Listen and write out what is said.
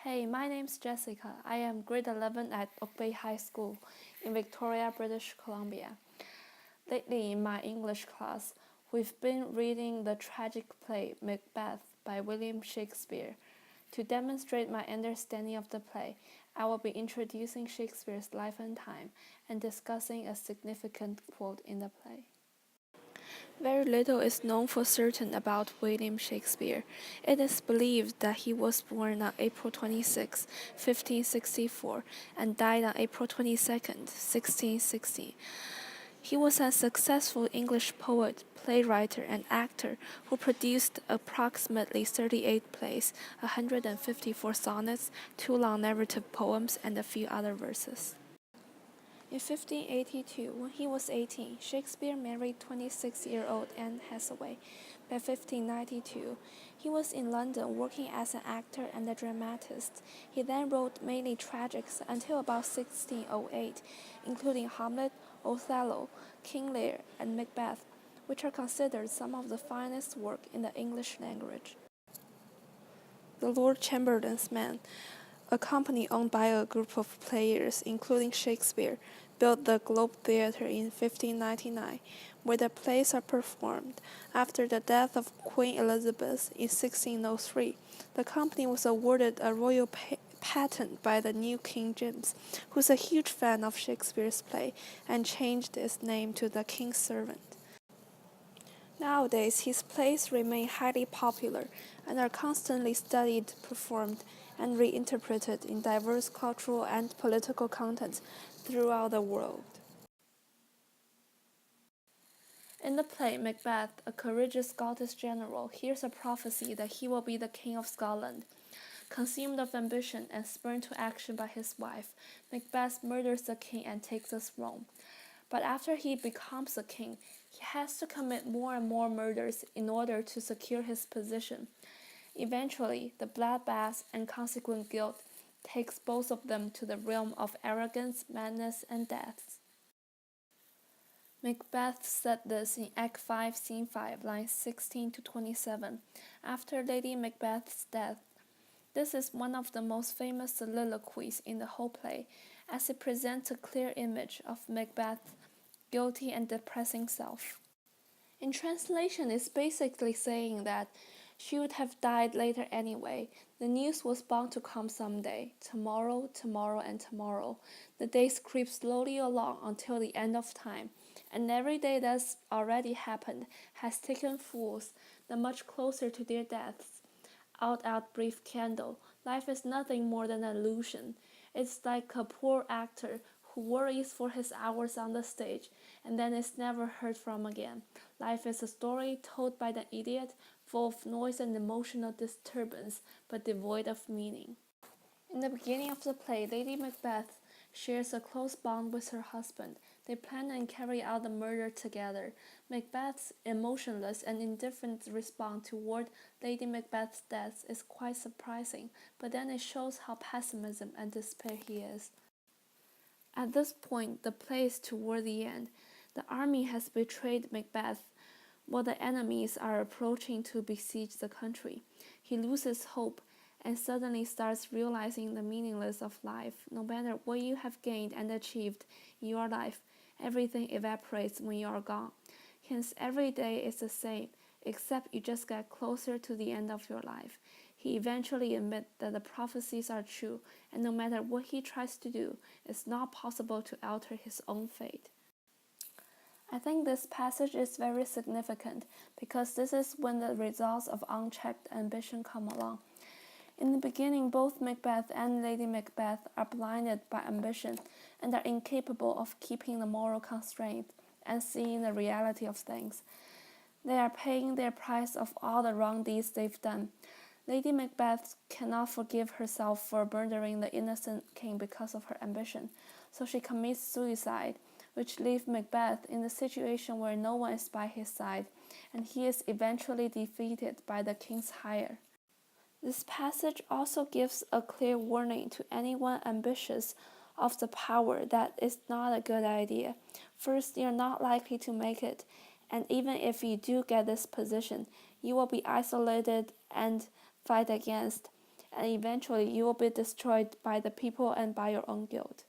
Hey, my name's Jessica. I am grade 11 at Oak Bay High School in Victoria, British Columbia. Lately, in my English class, we've been reading the tragic play Macbeth by William Shakespeare. To demonstrate my understanding of the play, I will be introducing Shakespeare's life and time and discussing a significant quote in the play. Very little is known for certain about William Shakespeare. It is believed that he was born on April 26, 1564, and died on April 22, 1660. He was a successful English poet, playwright, and actor who produced approximately 38 plays, 154 sonnets, 2 long narrative poems, and a few other verses. In 1582, when he was 18, Shakespeare married 26-year-old Anne Hathaway. By 1592, he was in London working as an actor and a dramatist. He then wrote mainly tragics until about 1608, including Hamlet, Othello, King Lear, and Macbeth, which are considered some of the finest work in the English language. The Lord Chamberlain's Men, a company owned by a group of players, including Shakespeare, built the Globe Theatre in 1599, where the plays are performed. After the death of Queen Elizabeth in 1603, the company was awarded a royal patent by the new King James, who's a huge fan of Shakespeare's play, and changed its name to The King's Servant. Nowadays, his plays remain highly popular and are constantly studied, performed, and reinterpreted in diverse cultural and political contexts throughout the world. In the play Macbeth, a courageous Scottish general hears a prophecy that he will be the King of Scotland. Consumed of ambition and spurred to action by his wife, Macbeth murders the king and takes the throne. But after he becomes a king, he has to commit more and more murders in order to secure his position. Eventually, the bloodbath and consequent guilt takes both of them to the realm of arrogance, madness, and death. Macbeth said this in Act 5, Scene 5, lines 16 to 27, after Lady Macbeth's death. This is one of the most famous soliloquies in the whole play, as it presents a clear image of Macbeth's guilty and depressing self. In translation, it's basically saying that she would have died later anyway. The news was bound to come someday. Tomorrow, tomorrow, and tomorrow. The days creep slowly along until the end of time, and every day that's already happened has taken fools the much closer to their deaths. Out, brief candle. Life is nothing more than an illusion. It's like a poor actor who worries for his hours on the stage and then is never heard from again. Life is a story told by the idiot, full of noise and emotional disturbance, but devoid of meaning. In the beginning of the play, Lady Macbeth shares a close bond with her husband. They plan and carry out the murder together. Macbeth's emotionless and indifferent response toward Lady Macbeth's death is quite surprising, but then it shows how pessimism and despair he is. At this point, the play is toward the end. The army has betrayed Macbeth, while the enemies are approaching to besiege the country. He loses hope and suddenly starts realizing the meaninglessness of life. No matter what you have gained and achieved in your life, everything evaporates when you are gone. Hence, every day is the same, except you just get closer to the end of your life. He eventually admits that the prophecies are true, and no matter what he tries to do, it's not possible to alter his own fate. I think this passage is very significant because this is when the results of unchecked ambition come along. In the beginning, both Macbeth and Lady Macbeth are blinded by ambition and are incapable of keeping the moral constraint and seeing the reality of things. They are paying their price of all the wrong deeds they've done. Lady Macbeth cannot forgive herself for murdering the innocent king because of her ambition, so she commits suicide, which leaves Macbeth in the situation where no one is by his side, and he is eventually defeated by the king's hire. This passage also gives a clear warning to anyone ambitious of the power that it's not a good idea. First, you're not likely to make it, and even if you do get this position, you will be isolated and fight against, and eventually you will be destroyed by the people and by your own guilt.